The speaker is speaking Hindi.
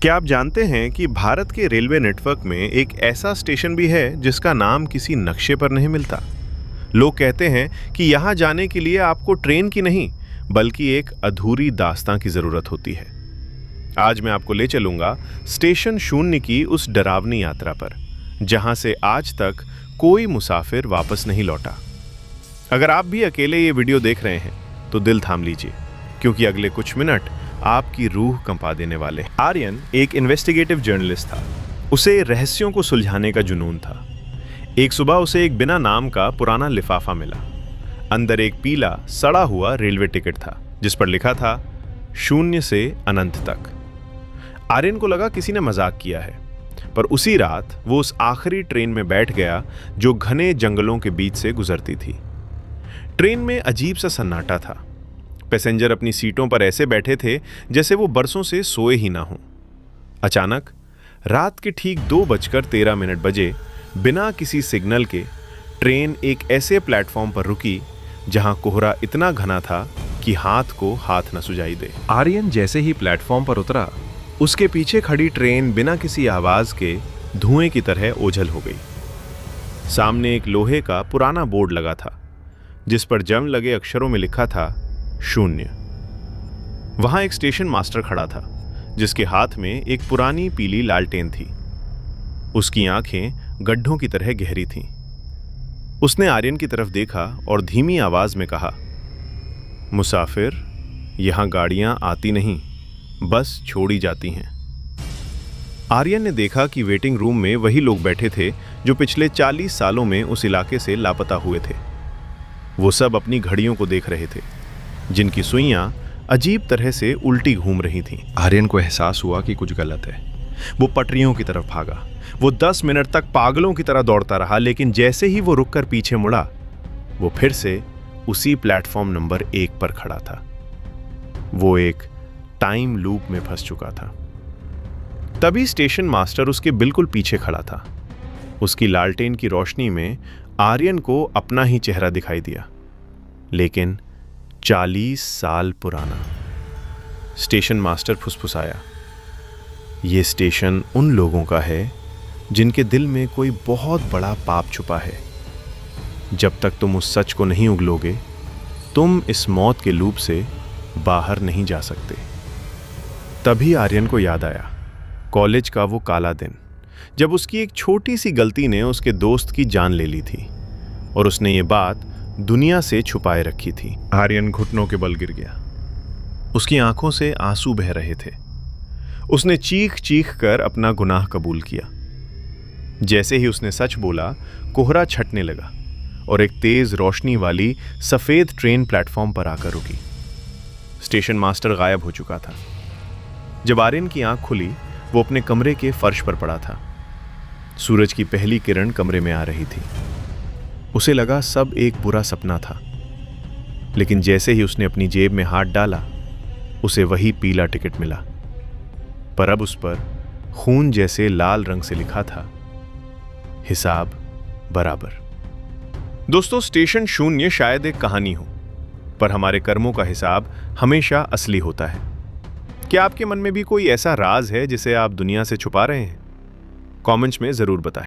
क्या आप जानते हैं कि भारत के रेलवे नेटवर्क में एक ऐसा स्टेशन भी है जिसका नाम किसी नक्शे पर नहीं मिलता। लोग कहते हैं कि यहाँ जाने के लिए आपको ट्रेन की नहीं बल्कि एक अधूरी दास्तां की जरूरत होती है। आज मैं आपको ले चलूंगा स्टेशन शून्य की उस डरावनी यात्रा पर, जहां से आज तक कोई मुसाफिर वापस नहीं लौटा। अगर आप भी अकेले ये वीडियो देख रहे हैं तो दिल थाम लीजिए, क्योंकि अगले कुछ मिनट आपकी रूह कंपा देने वाले हैं। आर्यन एक इन्वेस्टिगेटिव जर्नलिस्ट था। उसे रहस्यों को सुलझाने का जुनून था। एक सुबह उसे एक बिना नाम का पुराना लिफाफा मिला। अंदर एक पीला सड़ा हुआ रेलवे टिकट था जिस पर लिखा था शून्य से अनंत तक। आर्यन को लगा किसी ने मजाक किया है, पर उसी रात वो उस आखिरी ट्रेन में बैठ गया जो घने जंगलों के बीच से गुजरती थी। ट्रेन में अजीब सा सन्नाटा था। पैसेंजर अपनी सीटों पर ऐसे बैठे थे जैसे वो बरसों से सोए ही ना हों। अचानक रात के ठीक 2:13 बजे बिना किसी सिग्नल के ट्रेन एक ऐसे प्लेटफॉर्म पर रुकी जहां कोहरा इतना घना था कि हाथ को हाथ न सुझाई दे। आर्यन जैसे ही प्लेटफॉर्म पर उतरा, उसके पीछे खड़ी ट्रेन बिना किसी आवाज के धुएं की तरह ओझल हो गई। सामने एक लोहे का पुराना बोर्ड लगा था जिस पर जंग लगे अक्षरों में लिखा था शून्य। वहां एक स्टेशन मास्टर खड़ा था जिसके हाथ में एक पुरानी पीली लालटेन थी। उसकी आंखें गड्ढों की तरह गहरी थीं। उसने आर्यन की तरफ देखा और धीमी आवाज में कहा, मुसाफिर, यहां गाड़ियां आती नहीं, बस छोड़ी जाती हैं। आर्यन ने देखा कि वेटिंग रूम में वही लोग बैठे थे जो पिछले 40 सालों में उस इलाके से लापता हुए थे। वो सब अपनी घड़ियों को देख रहे थे जिनकी सुइयां अजीब तरह से उल्टी घूम रही थीं। आर्यन को एहसास हुआ कि कुछ गलत है। वो पटरियों की तरफ भागा। वो 10 मिनट तक पागलों की तरह दौड़ता रहा, लेकिन जैसे ही वो रुककर पीछे मुड़ा, वो फिर से उसी प्लेटफॉर्म नंबर 1 पर खड़ा था। वो एक टाइम लूप में फंस चुका था। तभी स्टेशन मास्टर उसके बिल्कुल पीछे खड़ा था। उसकी लालटेन की रोशनी में आर्यन को अपना ही चेहरा दिखाई दिया, लेकिन 40 साल पुराना। स्टेशन मास्टर फुसफुसाया, ये स्टेशन उन लोगों का है जिनके दिल में कोई बहुत बड़ा पाप छुपा है। जब तक तुम उस सच को नहीं उगलोगे, तुम इस मौत के लूप से बाहर नहीं जा सकते। तभी आर्यन को याद आया कॉलेज का वो काला दिन, जब उसकी एक छोटी सी गलती ने उसके दोस्त की जान ले ली थी और उसने ये बात दुनिया से छुपाए रखी थी। आर्यन घुटनों के बल गिर गया। उसकी आंखों से आंसू बह रहे थे। उसने चीख चीख कर अपना गुनाह कबूल किया। जैसे ही उसने सच बोला, कोहरा छटने लगा और एक तेज रोशनी वाली सफेद ट्रेन प्लेटफॉर्म पर आकर रुकी। स्टेशन मास्टर गायब हो चुका था। जब आर्यन की आंख खुली, वो अपने कमरे के फर्श पर पड़ा था। सूरज की पहली किरण कमरे में आ रही थी। उसे लगा सब एक बुरा सपना था, लेकिन जैसे ही उसने अपनी जेब में हाथ डाला, उसे वही पीला टिकट मिला, पर अब उस पर खून जैसे लाल रंग से लिखा था, हिसाब बराबर। दोस्तों, स्टेशन शून्य शायद एक कहानी हो, पर हमारे कर्मों का हिसाब हमेशा असली होता है। क्या आपके मन में भी कोई ऐसा राज है जिसे आप दुनिया से छुपा रहे हैं? कमेंट्स में जरूर बताएं।